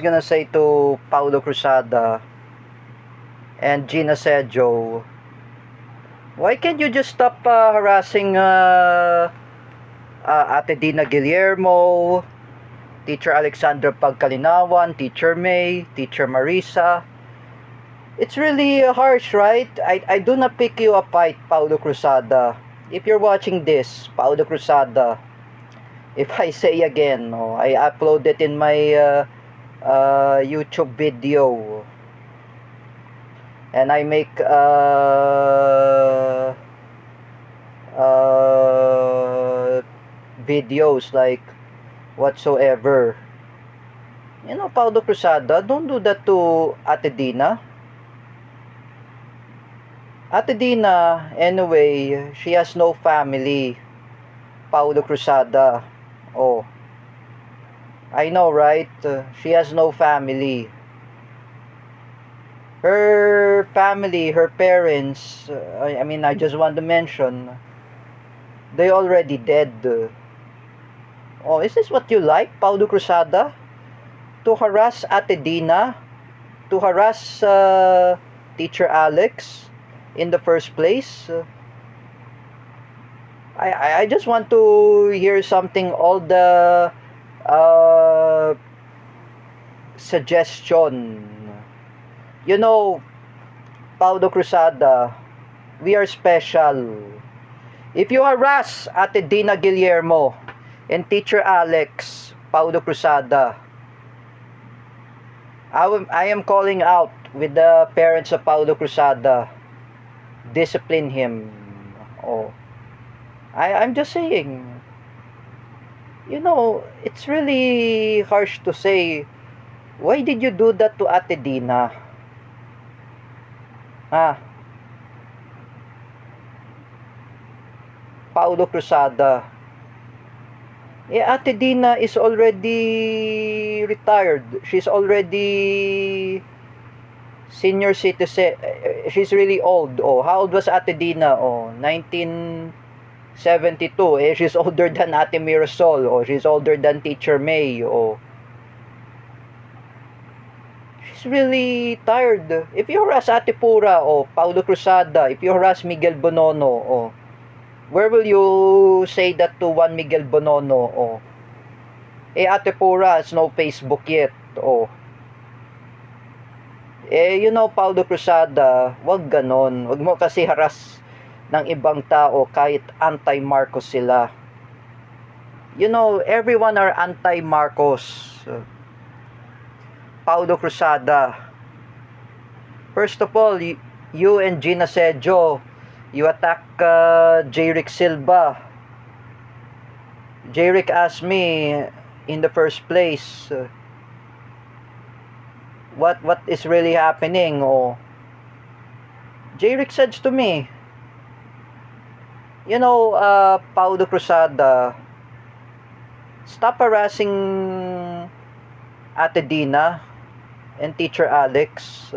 gonna say to Paulo Cruzada and Gina Sejo, why can't you just stop harassing Ate Dina Guillermo, Teacher Alexandra Pagkalinawan, Teacher May, Teacher Marisa? It's really harsh, right? I do not pick you a fight, Paulo Cruzada. If you're watching this, Paulo Cruzada, if I say again, I upload it in my YouTube video, and I make videos like whatsoever. Paulo Cruzada, don't do that to Ate Dina. Ate Dina, anyway, she has no family. Paulo Cruzada. Oh, I know, right? She has no family. Her family, her parents, I just want to mention, they already dead. Oh, is this what you like, Paulo Cruzada? To harass Ate Dina? To harass Teacher Alex in the first place? I just want to hear something, all the suggestion. Paulo Cruzada, we are special. If you harass Ate Dina Guillermo and Teacher Alex, Paulo Cruzada, I am calling out with the parents of Paulo Cruzada. Discipline him. Oh, I'm just saying. It's really harsh to say, why did you do that to Ate Dina? Paulo Cruzada. Ate Dina is already retired. She's already senior citizen. She's really old. Oh, how old was Ate Dina? Oh, 1972. She's older than Ate Mirasol. Oh, she's older than Teacher May. Oh, she's really tired. If you harass Ate Pura, Paulo Cruzada, if you harass Miguel Bonono, where will you say that to Juan Miguel Bonono? Ate Pura has no Facebook yet. Paulo Cruzada, wag ganon. Wag mo kasi haras ng ibang tao kahit anti-Marcos sila. Everyone are anti-Marcos. Paulo Cruzada. First of all, you and Gina Sejo, you attack Jerick Silva. Jerick asked me in the first place, what is really happening? Jerick said to me, Paulo Cruzada, stop harassing Ate Dina and Teacher Alex.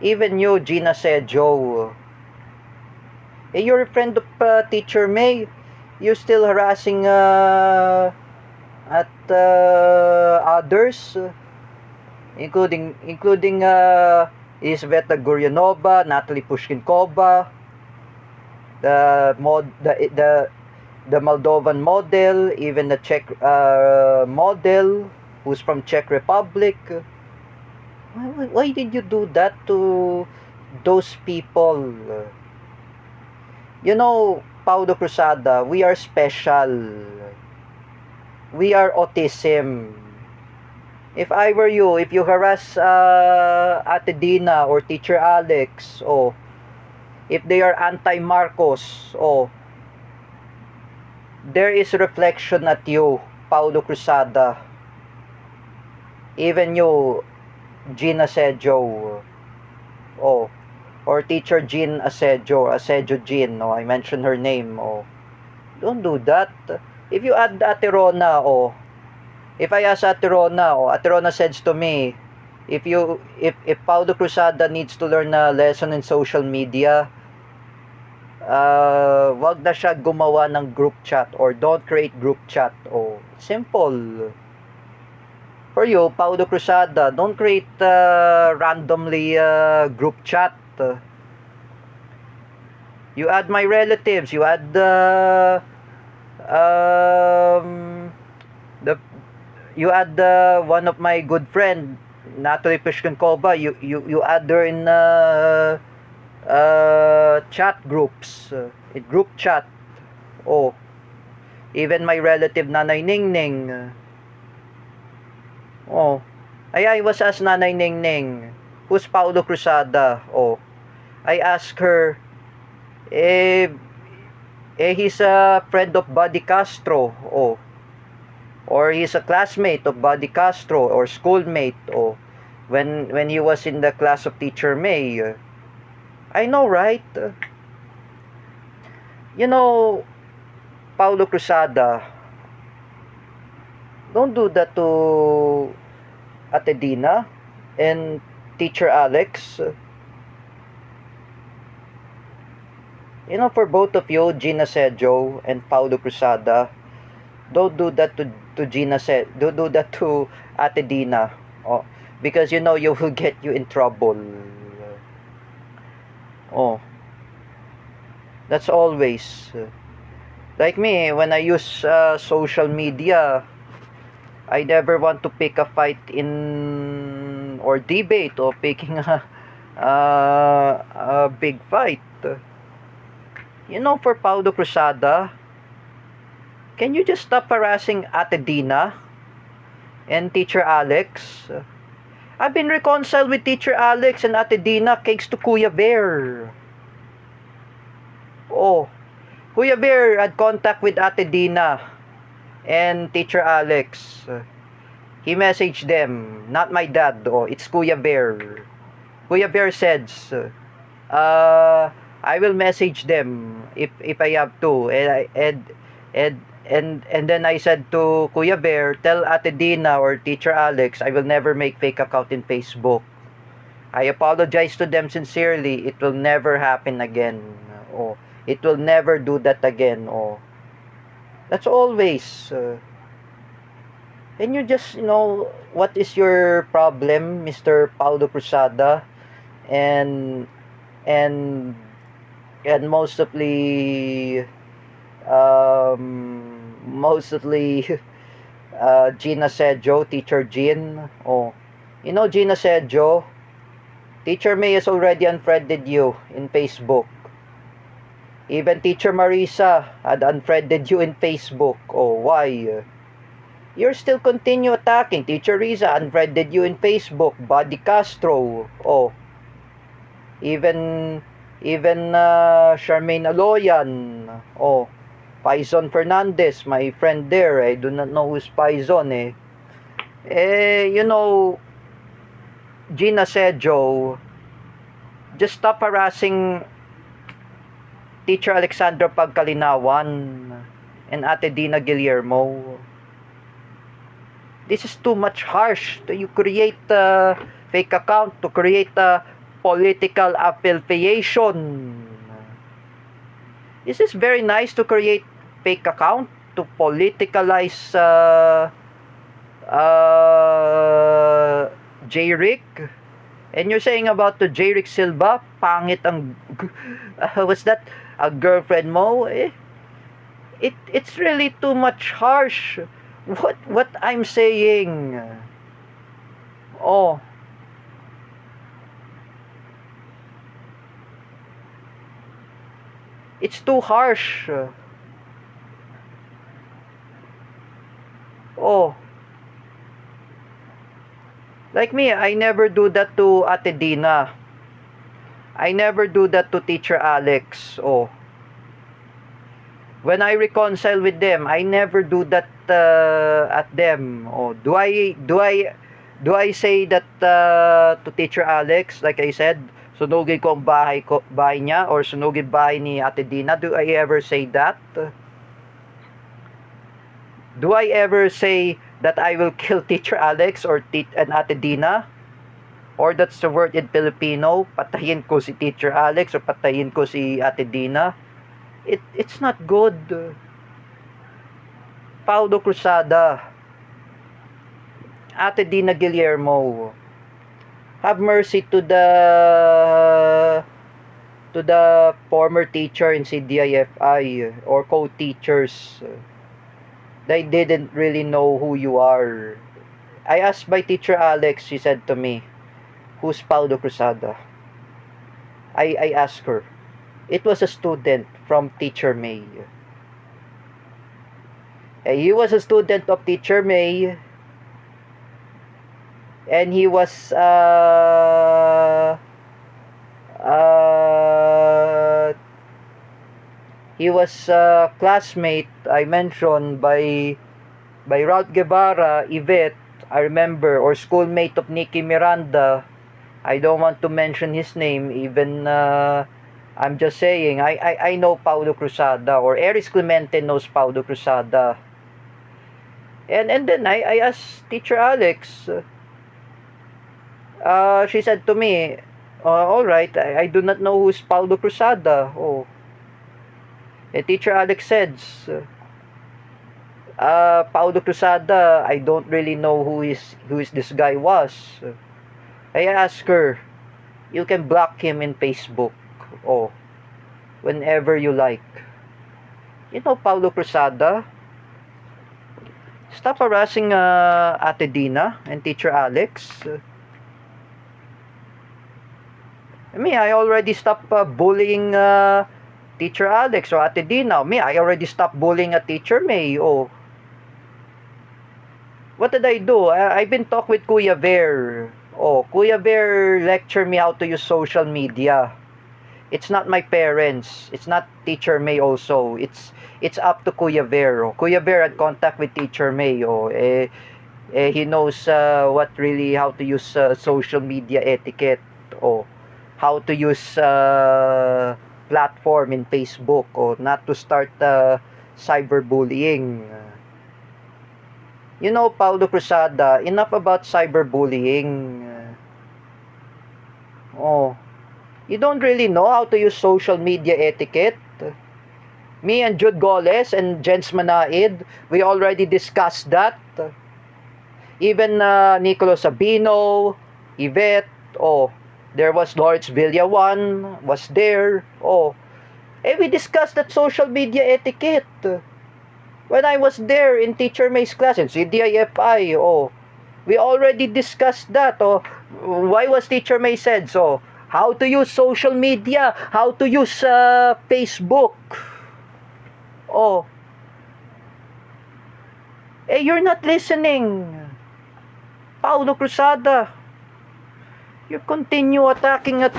Even you, Gina Sejo, you're a friend of Teacher May. You're still harassing others, including Isveta Guryanova, Natalie Pushkinkova, the Moldovan model, even the Czech model who's from Czech Republic. Why did you do that to those people? Paulo Cruzada, we are special. We are autism. If I were you, if you harass Ate Dina or Teacher Alex, if they are anti-Marcos, there is reflection at you, Paulo Cruzada. Even you, Gina Sejo, or Teacher Jean Asejo Jean, I mentioned her name, don't do that. If you add Ate Rona, if I ask Ate Rona, Ate Rona says to me, if Paulo Cruzada needs to learn a lesson in social media, wag na siya gumawa ng group chat or don't create group chat. Simple. For you, Paulo Cruzada, don't create randomly group chat. You add my relatives, you add um, the you add one of my good friend, Natalie Pishkankova. You add her in chat groups, in group chat. Oh, even my relative Nanay Ningning. Oh, I was asked Nanay Ningning, who's Paulo Cruzada? Oh, I asked her, eh, he's a friend of Buddy Castro. Oh, or he's a classmate of Buddy Castro or schoolmate. Oh, when he was in the class of Teacher May. I know, right? You know, Paulo Cruzada, don't do that to Ate Dina and Teacher Alex. You know, for both of you, Gina Sejo and Paulo Cruzada, don't do that to Gina Se. Don't do that to Ate Dina. Oh, because you know you will get you in trouble. Oh, that's always. Like me, when I use social media, I never want to pick a fight in or debate or picking a big fight. You know, for Paulo Cruzada, can you just stop harassing Ate Dina and Teacher Alex? I've been reconciled with Teacher Alex and Ate Dina thanks to Kuya Bear. Oh, Kuya Bear had contact with Ate Dina and Teacher Alex. He messaged them, not my dad. Oh, it's Kuya Bear. Kuya Bear says, I will message them if I have to. And then I said to Kuya Bear, tell Ate Dina or Teacher Alex, I will never make fake account in Facebook. I apologize to them sincerely. It will never happen again. Oh, it will never do that again. Oh, that's always. Can you just, what is your problem, Mr. Paulo Cruzada? And and and mostly Gina Sejo, Teacher Jean. Oh, you know Gina Sejo, Teacher May has already unfriended you in Facebook. Even Teacher Marisa had unfriended you in Facebook. Oh, why? You're still continue attacking. Teacher Riza unfriended you in Facebook. Buddy Castro. Oh, even Charmaine Aloyan. Oh, Paison Fernandez, my friend there. I do not know who's Paison eh. You know, Gina Sejo, just stop harassing Teacher Alexandra Pagkalinawan and Ate Dina Guillermo. This is too much harsh. You create a fake account to create a political affiliation. This is very nice to create fake account to politicalize J-Rick. And you're saying about the J-Rick Silva, pangit ang what's that? A girlfriend mo? It's really too much harsh. What I'm saying. Oh. It's too harsh. Oh. Like me, I never do that to Ate Dina. I never do that to Teacher Alex. Oh. When I reconcile with them, I never do that at them. Oh, do I say that to Teacher Alex, like I said, sunugin ko ang bahay niya or sunugin bahay ni Ate Dina? Do I ever say that? Do I ever say that I will kill Teacher Alex or and Ate Dina? Or that's the word in Filipino, patayin ko si Teacher Alex or patayin ko si Ate Dina? It's not good. Paulo Cruzada, Ate Dina Guillermo, have mercy to the former teacher in CDIFI or co-teachers. They didn't really know who you are. I asked by Teacher Alex, she said to me, who's Paulo Cruzada? I asked her. It was a student from Teacher May. He was a student of Teacher May, and he was uh, a classmate I mentioned by Ralph Guevara, Yvette, I remember, or schoolmate of Nicky Miranda. I don't want to mention his name, even I'm just saying, I know Paulo Cruzada, or Eris Clemente knows Paulo Cruzada. And then I asked Teacher Alex, she said to me, all right, I do not know who's Paulo Cruzada. Oh. And Teacher Alex said, Paulo Cruzada, I don't really know who is this guy was. I asked her, you can block him in Facebook. Oh, whenever you like. You know Paulo Cruzada? Stop harassing Ate Dina and Teacher Alex. I already stopped bullying Teacher Alex or Ate Dina. I already stopped bullying a Teacher May. Oh. What did I do? I've been talking with Kuya Bear. Oh, Kuya Bear lectured me how to use social media. It's not my parents. It's not Teacher May also. It's up to Kuya Bear. Oh. Kuya Bear had contact with Teacher May. Oh. He knows how to use social media etiquette. Oh. How to use platform in Facebook. Or not to start cyberbullying. You know, Paulo Cruzada, enough about cyberbullying. Oh, you don't really know how to use social media etiquette? Me and Jude Goles and Jens Manaid, we already discussed that. Even Nicolas Sabino, Yvette, oh, there was Lawrence Villawan, was there. Oh, we discussed that social media etiquette. When I was there in Teacher May's class in CDIFI, oh, we already discussed that. Oh, why was Teacher May said so? How to use social media, how to use Facebook. Oh, you're not listening. Paulo Cruzada, you continue attacking at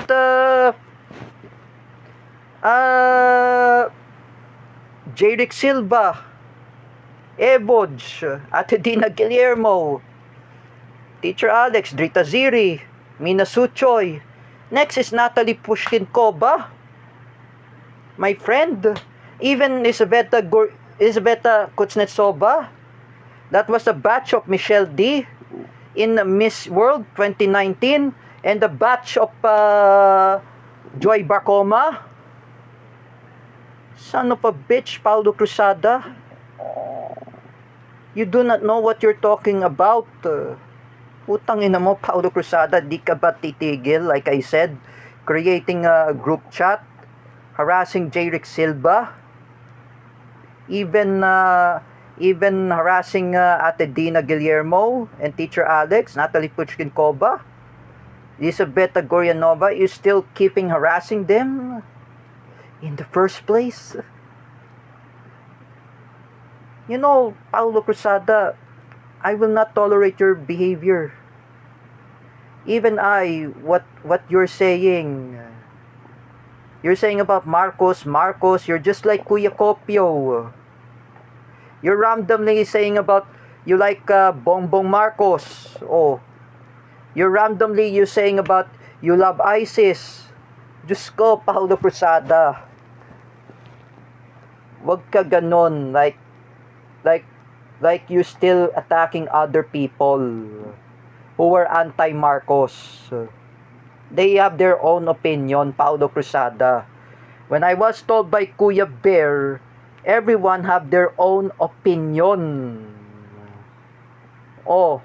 Jeric Silva, Ebodge, Ate Dina Guillermo, Teacher Alex, Drita Ziri, Mina Suchoy. Next is Natalie Pushkin-Koba, my friend. Even Isabeta Kuznetsova. That was the batch of Michelle D. in Miss World 2019. And the batch of Joy Barcoma. Son of a bitch, Paulo Cruzada. You do not know what you're talking about. Putang ina mo, Paulo Cruzada, di ka ba titigil? Like I said, creating a group chat, harassing Jeric Silva, even harassing Ate Dina Guillermo and Teacher Alex, Natalie Pushkin-Koba, Elisabetta Gorianova. You still keeping harassing them in the first place? You know, Paulo Cruzada, I will not tolerate your behavior. Even what you're saying about Marcos, you're just like Kuya Copio. You're randomly saying about you like Bongbong Marcos. Oh, you're saying about you love ISIS. Diyos ko, Paulo Cruzada. Wag ka ganon, like you still attacking other people who were anti-Marcos. They have their own opinion, Paulo Cruzada. When I was told by Kuya Bear, everyone have their own opinion. Oh,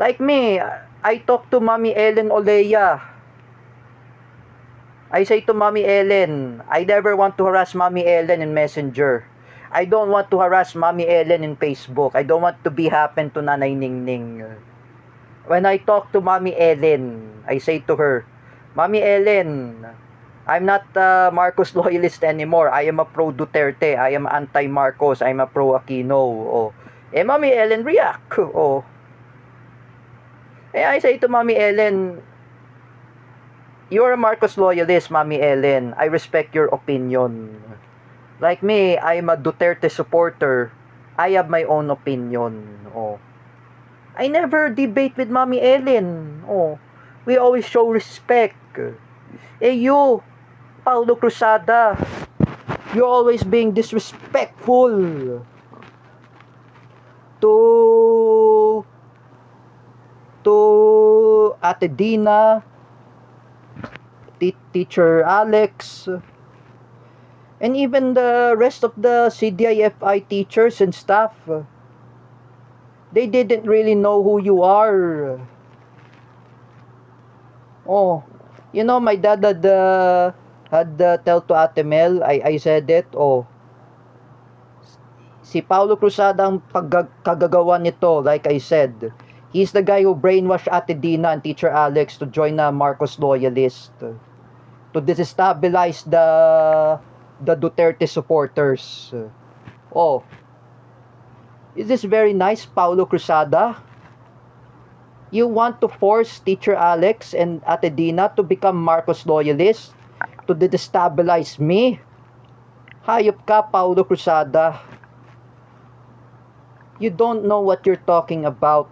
Like me, I talk to Mommy Ellen Olea. I say to Mommy Ellen, I never want to harass Mommy Ellen in Messenger. I don't want to harass Mommy Ellen in Facebook. I don't want to be happen to Nanay Ningning. When I talk to Mommy Ellen, I say to her, Mommy Ellen, I'm not a Marcos loyalist anymore. I am a pro Duterte. I am anti-Marcos. I'm a pro Aquino. Oh. Eh, Mommy Ellen react. Oh. Eh, I say to Mommy Ellen, you're a Marcos loyalist, Mommy Ellen. I respect your opinion. Like me, I'm a Duterte supporter. I have my own opinion. Oh. I never debate with Mommy Ellen. Oh. We always show respect. Eh, you, Paulo Cruzada, you're always being disrespectful to Ate Dina, Teacher Alex, and even the rest of the CDIFI teachers and staff. They didn't really know who you are. Oh, you know, my dad had tell to Ate Mel, I said it, oh, si Paulo Cruzada ang kagagawa nito, like I said. He's the guy who brainwashed Ate Dina and Teacher Alex to join the Marcos loyalist, to destabilize the Duterte supporters. Oh, is this very nice, Paulo Cruzada? You want to force Teacher Alex and Ate Dina to become Marcos loyalists, to destabilize me? Hayop ka, Paulo Cruzada. You don't know what you're talking about.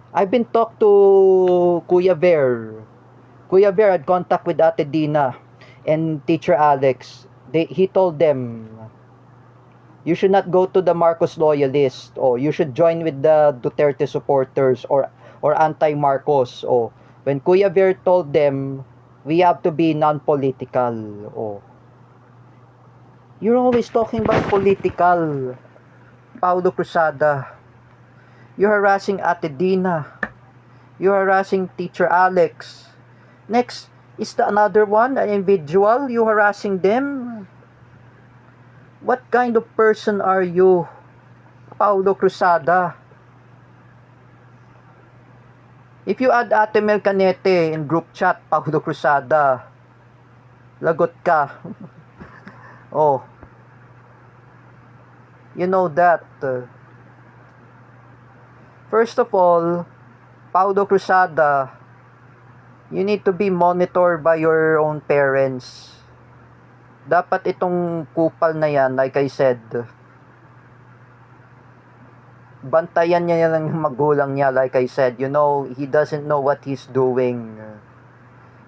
I've been talked to Kuya Ver. Kuya Ver had contact with Ate Dina and Teacher Alex. He told them, you should not go to the Marcos loyalist. Oh, you should join with the Duterte supporters or anti-Marcos. Oh, when Kuya Ver told them, we have to be non-political. Oh, you're always talking about political, Paulo Cruzada. You're harassing Ate Dina. You're harassing Teacher Alex. Next is the another one, an individual. You harassing them. What kind of person are you, Paulo Cruzada? If you add Ate Mel Canete in group chat, Paulo Cruzada, lagot ka. Oh, you know that. First of all, Paulo Cruzada, you need to be monitored by your own parents. Dapat itong kupal na yan, like I said, bantayan niya lang yung magulang niya, like I said. You know, he doesn't know what he's doing.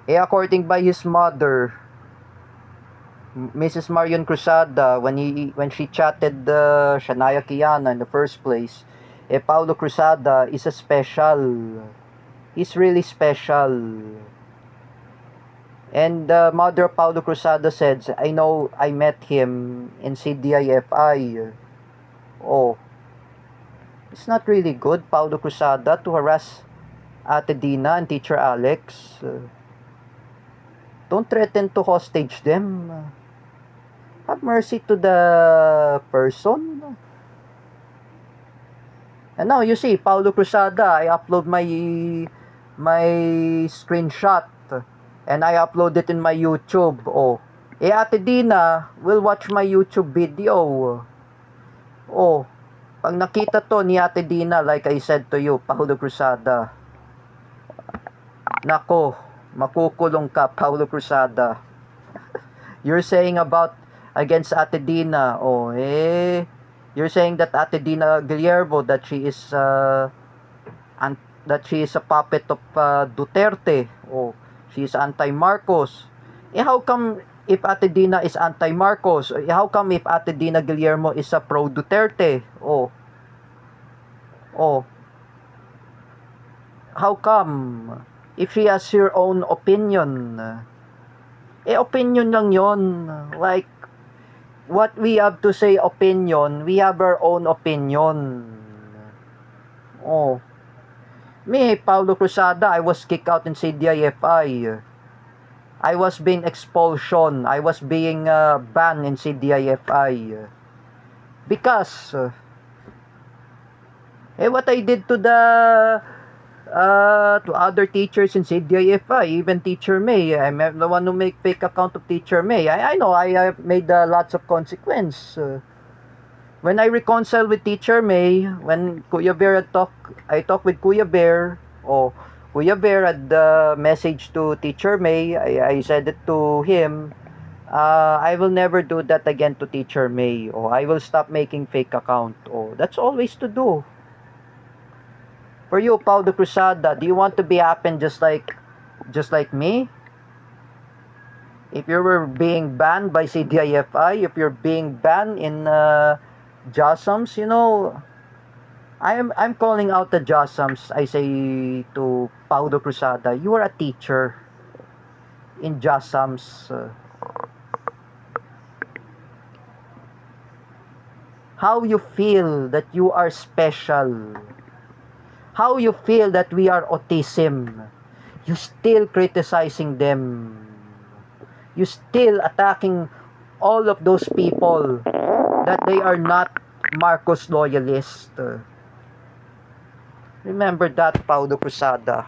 Eh, according by his mother, Mrs. Marion Cruzada, when she chatted Shania Kiana in the first place, eh, Paulo Cruzada is a special. He's really special. And the mother of Paulo Cruzada said, I know I met him in CDIFI. Oh, it's not really good, Paulo Cruzada, to harass Ate Dina and Teacher Alex. Don't threaten to hostage them. Have mercy to the person. And now you see, Paulo Cruzada, I upload my screenshot and I upload it in my YouTube. Oh, eh, Ate Dina will watch my YouTube video. Oh, pag nakita to ni Ate Dina, like I said to you, Paulo Cruzada, nako, makukulong ka, Paulo Cruzada. You're saying about against Ate Dina, oh, eh, you're saying that Ate Dina Guillermo, that she is a puppet of Duterte. Oh, she is anti-Marcos. Eh, how come if Ate Dina is anti-Marcos? How come if Ate Dina Guillermo is a pro-Duterte? Oh, how come? If she has her own opinion, eh, opinion lang yon. Like, what we have to say opinion, we have our own opinion. Oh, me, Paulo Cruzada, I was kicked out in CDIFI. I was being expulsion. I was being banned in CDIFI. Because, what I did to other teachers in CDIFI, even Teacher May. I'm the one who make fake account of Teacher May. I know I made lots of consequence. When I reconcile with Teacher May, when Kuya Bear I talk with Kuya Bear, or Kuya Bear had the message to Teacher May, I said it to him, I will never do that again to Teacher May, or I will stop making fake account. Oh, that's always to do. For you, Pau de Cruzada, do you want to be happen just like me? If you were being banned by CDIFI, if you're being banned in JASAMS, I'm calling out the JASAMS. I say to Pau de Cruzada, you are a teacher in JASAMS. How you feel that you are special? How you feel that we are autism? You still criticizing them. You still attacking all of those people that they are not Marcos loyalists. Remember that, Paulo Cruzada.